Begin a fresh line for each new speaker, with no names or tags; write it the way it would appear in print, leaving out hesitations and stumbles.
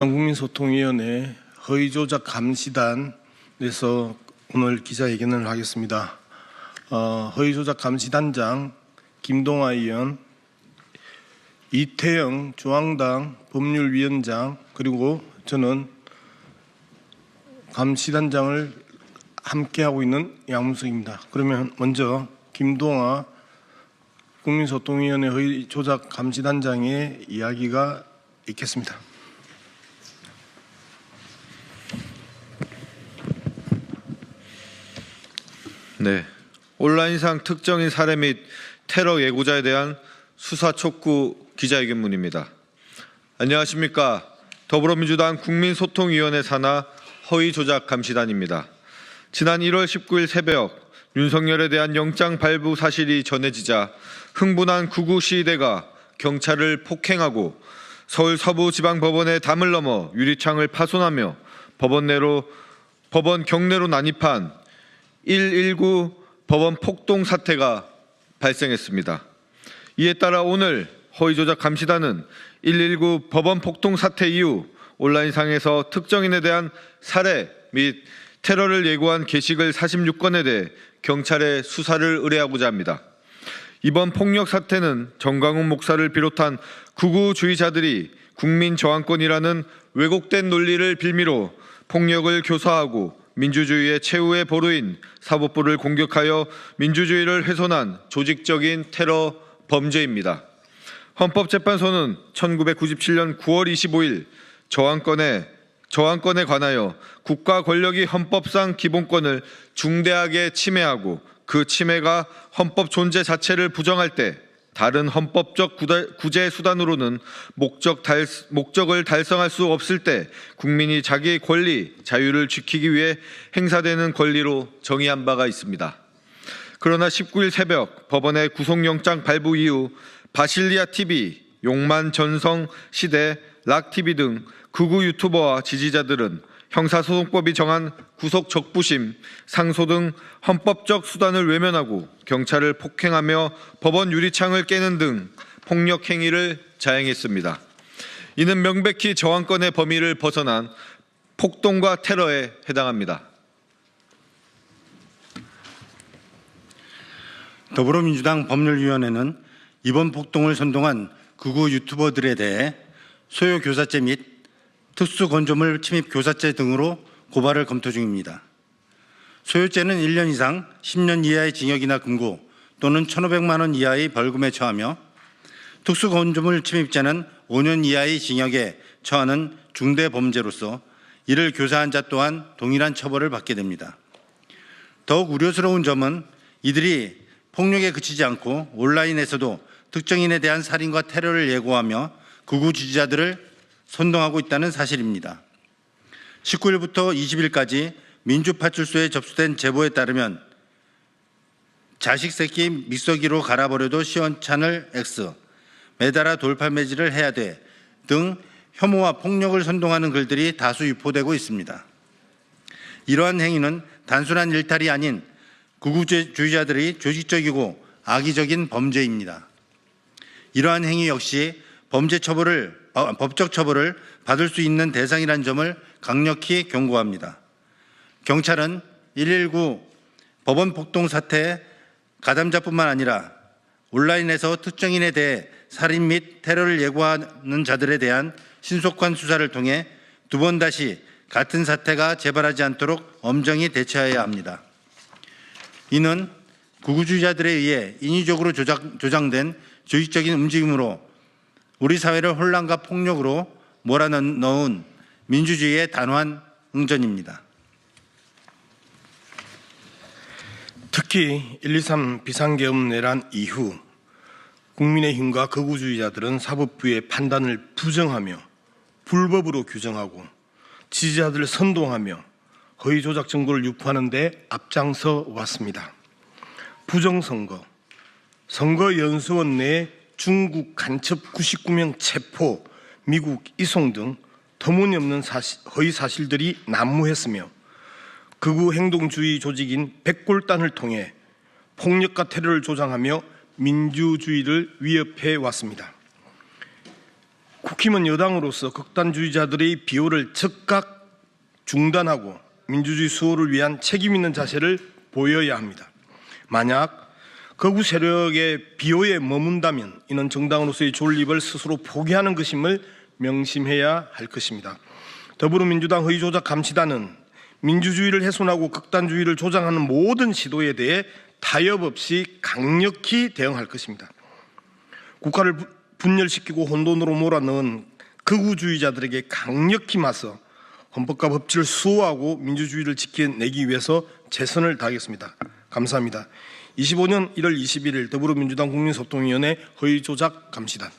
국민소통위원회 허위조작 감시단에서 오늘 기자회견을 하겠습니다. 허위조작 감시단장 김동아 의원, 이태영 중앙당 법률위원장, 그리고 저는 감시단장을 함께하고 있는 양문석입니다. 그러면 먼저 김동아 국민소통위원회 허위조작 감시단장의 이야기가 있겠습니다.
네, 온라인상 특정인 살해 및 테러 예고자에 대한 수사 촉구 기자회견문입니다. 안녕하십니까. 더불어민주당 국민소통위원회 산하 허위조작감시단입니다. 지난 1월 19일 새벽 윤석열에 대한 영장 발부 사실이 전해지자 흥분한 구구시위대가 경찰을 폭행하고 서울 서부지방법원의 담을 넘어 유리창을 파손하며 법원 경내로 난입한 119 법원 폭동 사태가 발생했습니다. 이에 따라 오늘 허위조작 감시단은 119 법원 폭동 사태 이후 온라인상에서 특정인에 대한 살해 및 테러를 예고한 게시글 46건에 대해 경찰에 수사를 의뢰하고자 합니다. 이번 폭력 사태는 정광훈 목사를 비롯한 극우주의자들이 국민 저항권이라는 왜곡된 논리를 빌미로 폭력을 교사하고 민주주의의 최후의 보루인 사법부를 공격하여 민주주의를 훼손한 조직적인 테러 범죄입니다. 헌법재판소는 1997년 9월 25일 저항권에 관하여 국가 권력이 헌법상 기본권을 중대하게 침해하고 그 침해가 헌법 존재 자체를 부정할 때 다른 헌법적 구제 수단으로는 목적을 달성할 수 없을 때 국민이 자기의 권리, 자유를 지키기 위해 행사되는 권리로 정의한 바가 있습니다. 그러나 19일 새벽 법원의 구속영장 발부 이후 바실리아 TV, 용만 전성 시대, 락TV 등 극우 유튜버와 지지자들은 형사소송법이 정한 구속 적부심, 상소 등 헌법적 수단을 외면하고 경찰을 폭행하며 법원 유리창을 깨는 등 폭력 행위를 자행했습니다. 이는 명백히 저항권의 범위를 벗어난 폭동과 테러에 해당합니다.
더불어민주당 법률위원회는 이번 폭동을 선동한 극우 유튜버들에 대해 소요 교사죄 및 특수건조물 침입 교사죄 등으로 고발을 검토 중입니다. 소요죄는 1년 이상 10년 이하의 징역이나 금고 또는 1,500만 원 이하의 벌금에 처하며 특수건조물 침입죄는 5년 이하의 징역에 처하는 중대범죄로서 이를 교사한 자 또한 동일한 처벌을 받게 됩니다. 더욱 우려스러운 점은 이들이 폭력에 그치지 않고 온라인에서도 특정인에 대한 살인과 테러를 예고하며 극우 지지자들을 선동하고 있다는 사실입니다. 19일부터 20일까지 민주파출소에 접수된 제보에 따르면 자식 새끼 믹서기로 갈아버려도 시원찮을 X, 매달아 돌팔매질을 해야 돼 등 혐오와 폭력을 선동하는 글들이 다수 유포되고 있습니다. 이러한 행위는 단순한 일탈이 아닌 극우주의자들이 조직적이고 악의적인 범죄입니다. 이러한 행위 역시 법적 처벌을 받을 수 있는 대상이라는 점을 강력히 경고합니다. 경찰은 119 법원 폭동 사태의 가담자뿐만 아니라 온라인에서 특정인에 대해 살인 및 테러를 예고하는 자들에 대한 신속한 수사를 통해 두 번 다시 같은 사태가 재발하지 않도록 엄정히 대처해야 합니다. 이는 극우주의자들에 의해 인위적으로 조장된 조직적인 움직임으로 우리 사회를 혼란과 폭력으로 몰아넣은 민주주의의 단호한 응전입니다.
특히 123 비상계엄 내란 이후 국민의힘과 극우주의자들은 사법부의 판단을 부정하며 불법으로 규정하고 지지자들을 선동하며 허위조작 정보를 유포하는 데 앞장서 왔습니다. 부정선거, 선거연수원 내 중국 간첩 99명 체포, 미국 이송 등 터무니없는 허위 사실들이 난무했으며 극우 행동주의 조직인 백골단을 통해 폭력과 테러를 조장하며 민주주의를 위협해 왔습니다. 국힘은 여당으로서 극단주의자들의 비호를 즉각 중단하고 민주주의 수호를 위한 책임 있는 자세를 보여야 합니다. 만약 극우 세력의 비호에 머문다면 이는 정당으로서의 존립을 스스로 포기하는 것임을 명심해야 할 것입니다. 더불어민주당 허위조작 감시단은 민주주의를 훼손하고 극단주의를 조장하는 모든 시도에 대해 타협 없이 강력히 대응할 것입니다. 국가를 분열시키고 혼돈으로 몰아넣은 극우주의자들에게 강력히 맞서 헌법과 법치를 수호하고 민주주의를 지켜내기 위해서 최선을 다하겠습니다. 감사합니다. 25년 1월 21일 더불어민주당 국민소통위원회 허위조작 감시단.